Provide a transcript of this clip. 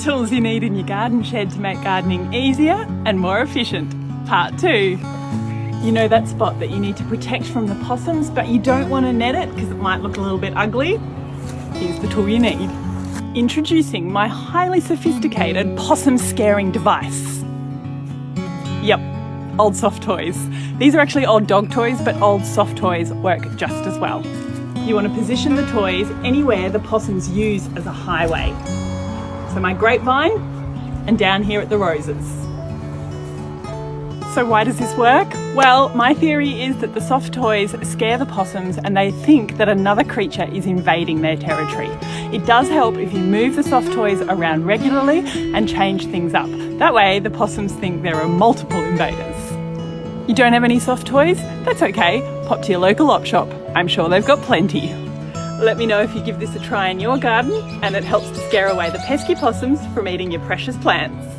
Tools you need in your garden shed to make gardening easier and more efficient. Part 2. You know that spot that you need to protect from the possums, but you don't want to net it because it might look a little bit ugly? Here's the tool you need. Introducing my highly sophisticated possum scaring device. Yep, old soft toys. These are actually old dog toys, but old soft toys work just as well. You want to position the toys anywhere the possums use as a highway. So my grapevine and down here at the roses. So why does this work? Well, my theory is that the soft toys scare the possums and they think that another creature is invading their territory. It does help if you move the soft toys around regularly and change things up. That way the possums think there are multiple invaders. You don't have any soft toys? That's okay. Pop to your local op shop. I'm sure they've got plenty. Let me know if you give this a try in your garden and it helps to scare away the pesky possums from eating your precious plants.